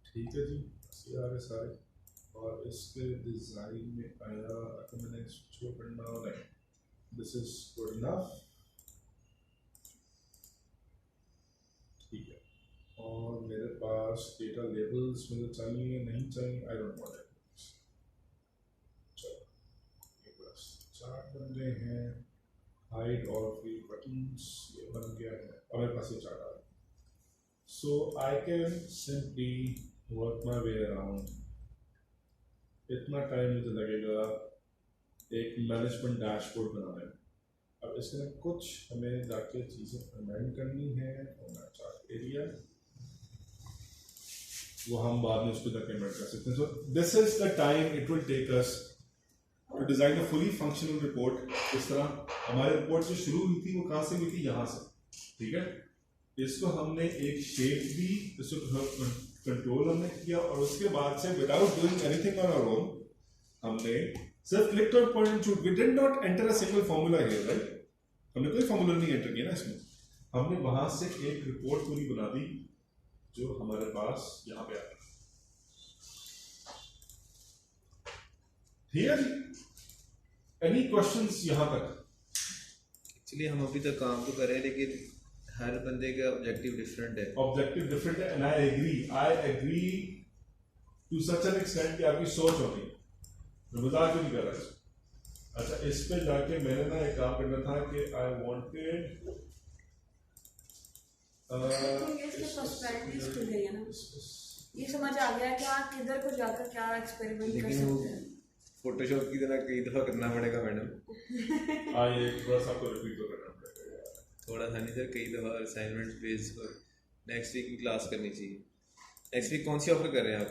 ठीक है जी, ये आ गए सारे, और इसके डिज़ाइन में आया तो मैंने इसको करना नहीं, दिस इज गुड इनफ, ठीक है। और मेरे पास डेटा लेबल्स मुझे चाहिए नहीं चाहिए, आई डोंट वांट इट। चलो ये बस चार्ट बन गए हैं, हाइड और फ्री बटन्स ये बन गया है, और मेरे पास ये चार्ट आ गया। So I can simply work my way around. इतना टाइम मुझे लगेगा एक मैनेजमेंट डैशबोर्ड बनाने में। अब इसमें कुछ हमें जाके चीज़ें अमेंड करनी है, और चार्ट एरिया वो हम बाद में उसको जाके अमेंड कर सकते हैं। So this is the time it will take us to design a fully functional report. इस तरह हमारी रिपोर्ट जो शुरू हुई थी वो कहाँ से हुई थी, यहाँ से, ठीक है। इसको हमने एक शेप दी, इसको कंट्रोल हमने किया, और उसके बाद से without doing anything on our own हमने सिर्फ click on point and shoot. We did not enter a single formula here, right. हमने कोई फार्मूला नहीं एंटर किया ना इसमें, हमने वहां से एक रिपोर्ट पूरी बना दी जो हमारे पास यहाँ पे आता है। ठीक है जी, एनी क्वेश्चंस यहाँ तक? एक्चुअली हम अभी तक काम तो कर रहे हैं, लेकिन हर बंदे का ऑब्जेक्टिव डिफरेंट है। ऑब्जेक्टिव डिफरेंट है, and I agree to such an extent कि आपकी सोच होगी, मैं मजाक क्यों नहीं कर रहा है। अच्छा, इस पे जाके मैंने ना एक काम करना था कि आई वांटेड ये समझ आ गया कि आप किधर को जाकर क्या एक्सपेरिमेंट कर सकते हैं। फोटोशॉप की तरह कई दफा करना पड़ेगा मैडम। ये थोड़ा सा आपको रिपीट तो करना पड़ेगा, थोड़ा सा नहीं सर, कई दफा असाइनमेंट बेस पर नेक्स्ट वीक की क्लास करनी चाहिए। नेक्स्ट वीक कौन सी ऑफर कर रहे हैं आप?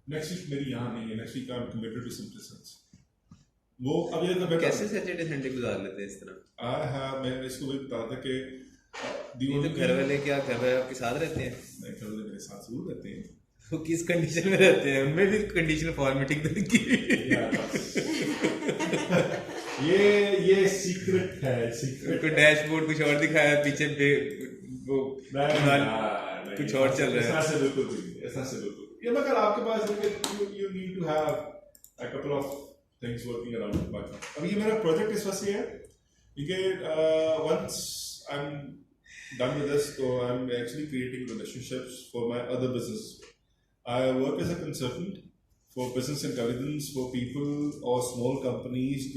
नेक्स्ट वीक मेरी यहाँ नहीं है, next week I am committed to simplicity. वो अब ये तो कैसे सैटरडे संडे गुजार लेते हैं इस तरह? मैं इसको वही बता था कि ये तो घर वाले क्या घर वाले आपके साथ रहते हैं? नहीं, घर वाले मेरे साथ जरूर रहते हैं। वो किस कंडीशन में रहते हैं? उनमें भी कंडीशनल फॉर्मेटिंग तो की ये सीक्रेट है, सीक्रेट। उनको डैशबोर्ड कुछ और दिखाया, पीछे वो कुछ और चल रहा है। ऐसा से बिल्कुल भी, ऐसा से बिल्कुल। ये मगर आपके पास you need to have a couple of things working around the clock. अब ये मेरा प्रोजेक्ट इस वजह से है क्योंकि once I'm done with this, so I'm actually creating relationships for my other businesses. I work as a consultant for business intelligence for people or small companies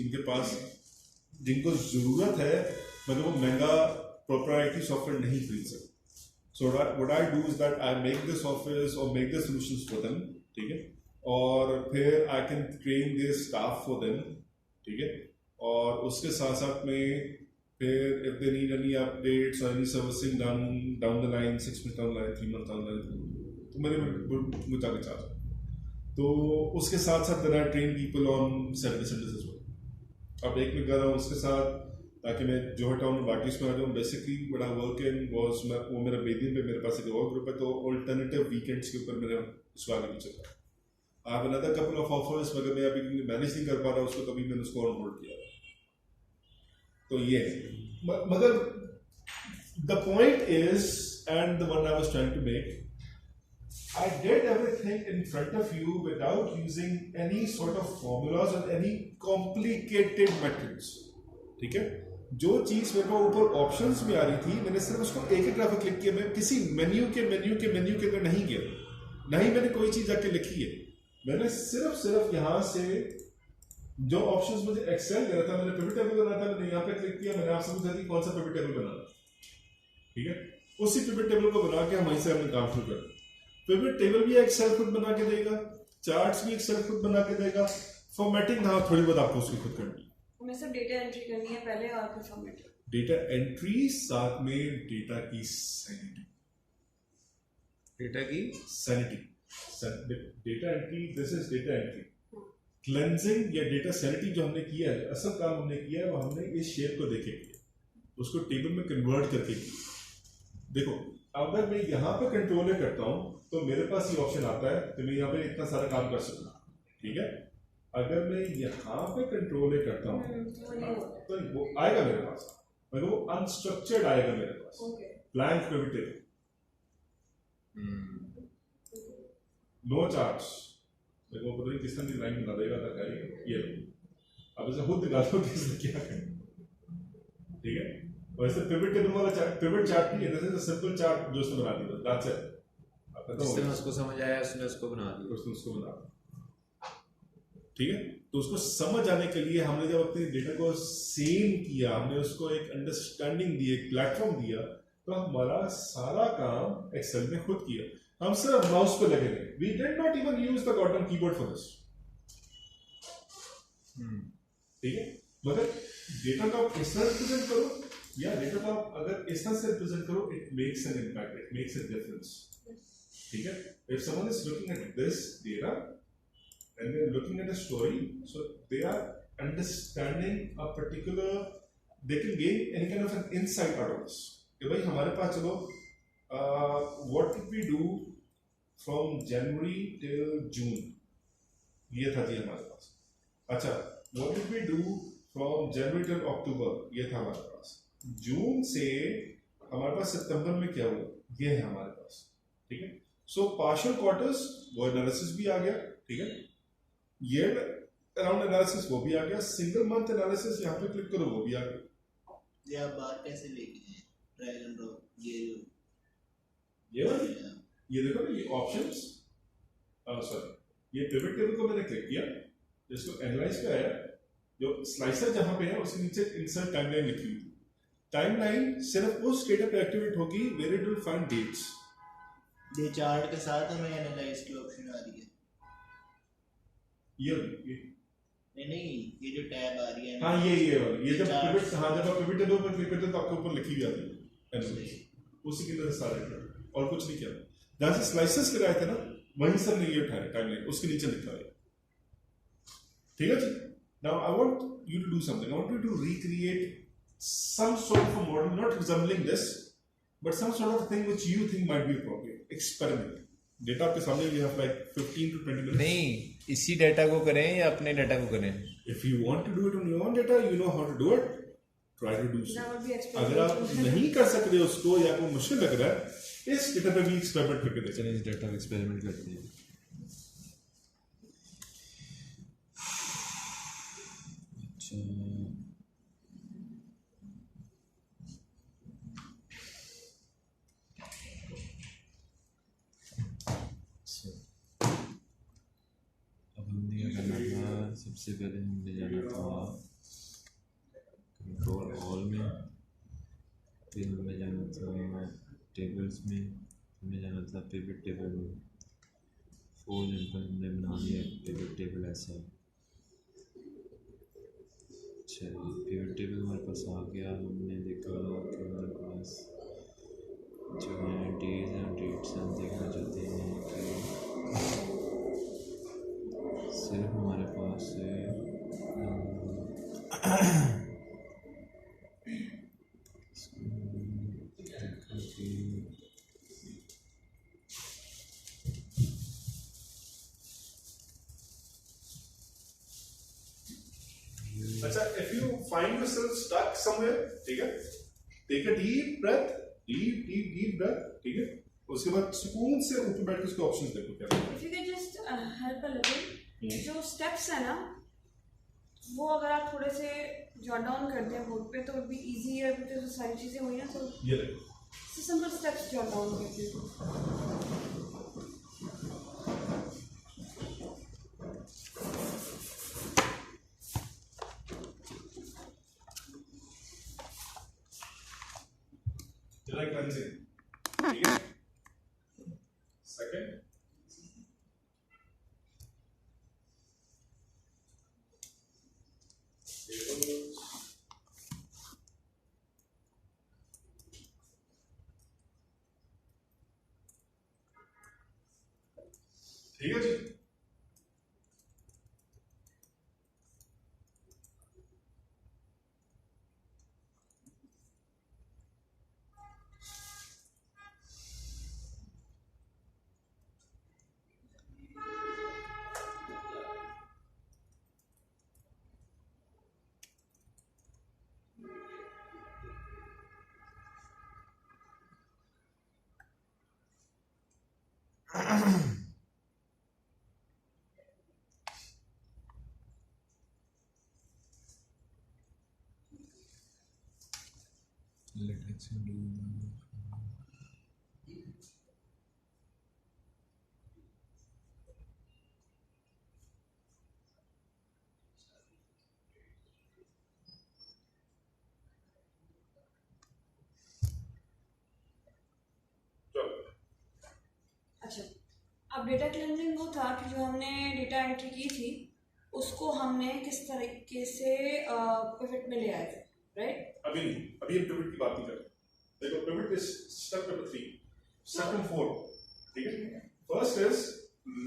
जिनको ज़रूरत है मगर वो महंगा proprietary software नहीं खरीद सकते। So what I do is that I make the softwares or make the solutions for them, ठीक है? और फिर I can train this staff for them, ठीक है। और उसके साथ साथ में फिर if they need any updates और any servicing done down the line 6 months down the line 3 months down the line, तो मेरे मुझे चार्ज है। तो उसके साथ साथ then I train people on Saturday Sundays as well. अब एक मैं कर रहा हूँ उसके साथ ताकि मैं जो टाउन में बाकी उसमें आ जाऊँ। बेसिकली बड़ा वर्क इन वॉज वो मेरा बेदियन पे मेरे पास एक और ग्रुप है, तो ऑल्टरनेटिव वीकेंड्स के ऊपर मेरा इस आगे पीछे था। आप अनदर कपल ऑफ ऑफर्स मगर मैं अभी मैनेज नहीं कर पा रहा उसको, तभी मैंने उसको ऑन होल्ड किया। तो ये मगर the point is and the one I was trying to make, I did everything in front of you without using any sort of formulas or any complicated methods, ठीक है। जो चीज मेरे को ऊपर ऑप्शंस में आ रही थी मैंने सिर्फ उसको एक एक ग्राफ क्लिक किया। मैं किसी मेन्यू के अंदर नहीं गया, ना ही मैंने कोई चीज आके लिखी है। मैंने सिर्फ यहाँ से जो ऑप्शंस मुझे एक्सेल दे रहा था, मैंने पिवट टेबल बनाया था, मैंने यहाँ पे क्लिक किया, मैंने आपसे पूछा था कौन सा पिवट टेबल बनाना, ठीक है। उसी पिवट टेबल को बना के हम वहीं से हमने काम शुरू कर। पिवट टेबल भी एक्सेल खुद बना के देगा, चार्ट्स भी एक्सेल खुद बना के देगा, फॉर्मेटिंग हाँ थोड़ी बहुत आपको उसकी खुद करनी है। हमें सब डेटा एंट्री करनी है पहले और फिर फॉर्मेट। डेटा एंट्री साथ में डेटा की सैनिटी, डेटा की sanity, data entry, this is data entry. Cleansing या डेटा सैनिटी जो हमने किया है, असल काम हमने किया है वो हमने इस शेप को देखे किया, उसको टेबल में कन्वर्ट करके किया। देखो अगर मैं यहाँ पे कंट्रोल करता हूँ तो मेरे पास ये ऑप्शन आता है कि मैं यहाँ पे इतना सारा काम कर सकूँ, ठीक है। अगर मैं यहाँ पे कंट्रोल करता हूँ तो वो आएगा मेरे पास, मगर वो अनस्ट्रक्चर्ड आएगा मेरे पास, blank pivot table, no charts. देखो पता नहीं किस तरह की लाइन बना देगा तक ये अब इसे खुद दिखा दो कि इसने क्या करना, ठीक है। वैसे पिवट टेबल वाला पिवट चार्ट नहीं है, this is a simple chart जो उसने बना दिया, दैट्स इट। जिसने उसको समझ आया उसने उसको बना दिया, उसको बना दिया, ठीक है। तो उसको समझ आने के लिए हमने जब अपने डेटा को सेम किया, हमने उसको एक अंडरस्टैंडिंग दी, एक प्लेटफॉर्म दिया, तो हमारा सारा काम एक्सेल में खुद किया। हम सिर्फ माउस पे लगे थे, we did not even use the goddamn keyboard for this, ठीक है। मगर डेटा को आप इस तरह रिप्रेजेंट करो या डेटा को आप अगर इस तरह से रिप्रेजेंट करो, it makes an impact, it makes a difference, ठीक है। If someone is looking at this data and they're looking at a story, so they are understanding a particular, they can gain any kind of an insight out of this कि भाई हमारे पास चलो what did we do from January till June, ये था जी हमारे पास। अच्छा what did we do from January till October, ये था हमारे पास। जून से हमारे पास सितंबर में क्या हुआ, ये है हमारे पास, ठीक है। सो पार्शियल क्वार्टर्स वो एनालिसिस भी आ गया, ठीक है। ईयर अराउंड एनालिसिस वो भी आ गया, सिंगल मंथ एनालिसिस यहाँ पे क्लिक करो वो भी आ गया। ये आप बाहर कैसे लेके हैं ड्रैग एंड ड्रॉप, ये देखो ना, ये ऑप्शंस, सॉरी ये पिवट टेबल को मैंने क्लिक किया, जिसको एनालाइज का है, जो स्लाइसर जहां पे है उसके नीचे इंसर्ट टाइमलाइन लिखी हुई। टाइमलाइन सिर्फ उस डेटा पे एक्टिवेट होगी where it will find dates. ये चार्ट के साथ हमें एनालाइज की ऑप्शन आ रही है, ये नहीं ये जो टैब आ रही है, हाँ ये वाली, ये जब पिवट, हाँ जब आप पिवट टेबल पर क्लिक करते हो तो आपके ऊपर लिखी हुई आती है एनालाइज, उसी के अंदर सारे और कुछ नहीं किया। जहां से स्लाइसेस लगाए थे ना वहीं से हमने ये उठाया टाइमलाइन, उसके नीचे लिखा है, ठीक है जी। Now I want you to do something. I want you to recreate some sort of a model, not resembling this, but some sort of thing which you think might be appropriate. Experiment. Data आपके सामने we have like 15 to 20 minutes. नहीं, इसी data को करें या अपने data को करें? If you want to do it on your own data, you know how to do it. Try to do so. अगर आप नहीं कर सकते उसको या कोई मुश्किल लग रहा है, इस डेटा पे भी एक्सपेरिमेंट करके देखते हैं। चलिए इस डेटा पे एक्सपेरिमेंट करते हैं। सबसे पहले हमने जाना था कंट्रोल ऑल में, फिर हमें जाना था टेबल्स में, हमें जाना था पिवट टेबल में, सपोज इनका हमने बना लिया पिवट टेबल ऐसा। अच्छा पिवट टेबल हमारे पास आ गया। हमने देखा कि हमारे पास जो है डेज एंड डेट्स हम देखना चाहते हैं कि सिर्फ हमारे पास अच्छा, if you find yourself stuck somewhere, ठीक है, take a deep breath, deep breath, ठीक है, उसके बाद सुकून से ऊपर बैठ के उसके ऑप्शंस देखो क्या है। If you could just help a little, जो steps है ना, वो अगर आप थोड़े से जॉट डाउन कर दें बोर्ड पे तो would be easier because वो सारी चीजें हुई ना तो ये देखो सिंपल स्टेप्स जॉट डाउन करते हैं। like cleansing, ठीक है। Second, tables, ठीक है जी। let's do अच्छा, अब डेटा क्लेंजिंग वो था कि जो हमने डेटा एंट्री की थी उसको हमने किस तरीके से पिवट में ले आए थे, राइट? अभी नहीं, अभी हम पिवट की बात नहीं कर रहे। देखो pivot is step number 3, step number 4, ठीक है। First is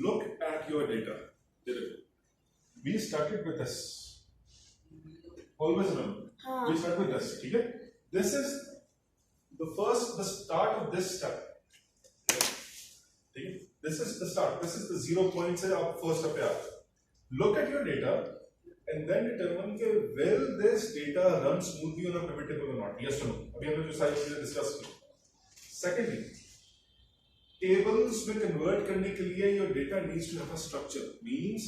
look at your data. We started with this, always remember we start with this, ठीक है। This is the start of this step, ठीक है। This is the start, this is the 0 point से आप first step पे आते हैं। Look at your data and then determine कि will this data run smoothly on a pivot table or not, yes or no। अभी हमने जो सारी चीजें डिस्कस की। Secondly, tables में कन्वर्ट करने के लिए your data needs to have a structure, means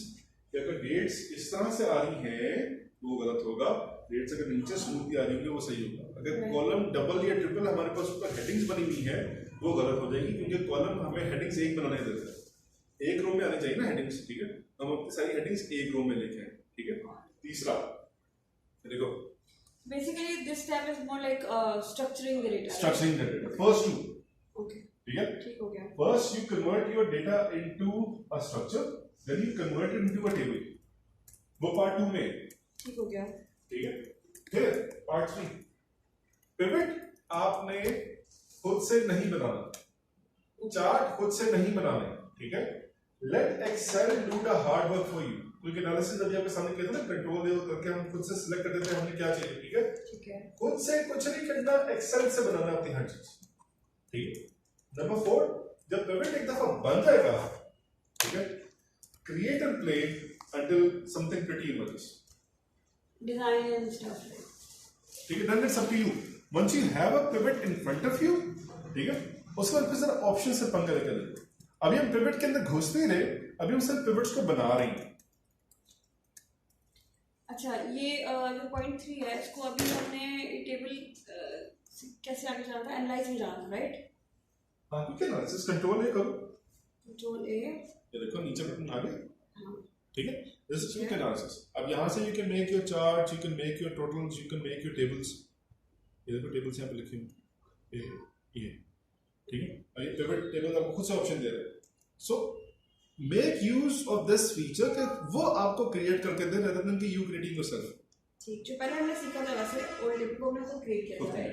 कि अगर dates इस तरह से आ रही हैं वो गलत होगा, dates अगर नीचे स्मूथली आ रही होंगी वो सही होगा। अगर कॉलम डबल या ट्रिपल हमारे पास ऊपर हेडिंग्स बनी हुई है वो गलत हो जाएगी, क्योंकि कॉलम हमें हेडिंग्स एक बनाने देता है, एक रो में आनी चाहिए ना हेडिंग्स, ठीक है। हम अपनी सारी हेडिंग्स एक रो में लेके आए, ठीक है। तीसरा देखो, basically this step is more like structuring the data, structuring the data. First 2, okay, ठीक है। ठीक हो गया। First you convert your data into a structure, then you convert it into a table, वो पार्ट 2 में, ठीक हो गया, ठीक है। फिर पार्ट 3, पिवट आपने खुद से नहीं बनाना, चार्ट खुद से नहीं बनाने, ठीक है। Let Excel do the hard work for you. क्योंकि एनालिसिस अभी आपके सामने किया था ना, कंट्रोल देव करके हम खुद से सिलेक्ट कर देते हैं हमें क्या चाहिए, ठीक है। ठीक है, खुद से कुछ नहीं करना, एक्सेल से बनाना अपनी हर चीज, ठीक है। नंबर 4, जब पिवट एक दफा बन जाएगा, ठीक है, create and play until something pretty emerges, design and stuff, ठीक है। Then it's up to you, once you have a pivot in front of you, ठीक है, उसके बाद फिर जरा ऑप्शन से पंगा लेकर लेते। अभी हम पिवट के अंदर घुस नहीं रहे, अभी हम सिर्फ पिवट्स को बना रहे हैं। अच्छा, ये जो पॉइंट 3 है इसको अभी हमने टेबल कैसे आगे जाना था, एनालाइज में जाना था, राइट? हाँ, क्योंकि एनालिसिस कंट्रोल ए करो, कंट्रोल ए, ये देखो नीचे बटन आ गया, हाँ, ठीक है। This is quick analysis. अब यहाँ से you can make your charts, you can make your totals, you can make your tables. ये देखो टेबल्स यहाँ पे लिखे हुए, ये ठीक है। और ये पिवट टेबल आपको खुद से ऑप्शन दे रहे हैं। So make use of this feature कि वो आपको क्रिएट करके दे rather than कि यू क्रिएटिंग योरसेल्फ। ठीक, जो पहले हमने सीखा था वैसे ओल्ड टिप को हमने खुद क्रिएट किया था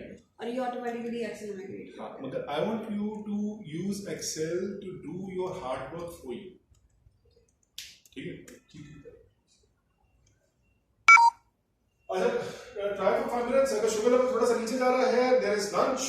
और ये ऑटोमेटिकली एक्सेल में क्रिएट हाँ, मगर I want you to use Excel to do your hard work for you. ठीक है, ठीक है। अच्छा, ट्राई फॉर 5 मिनट्स। अगर शुगर लेवल थोड़ा सा नीचे जा रहा है, देयर इज लंच।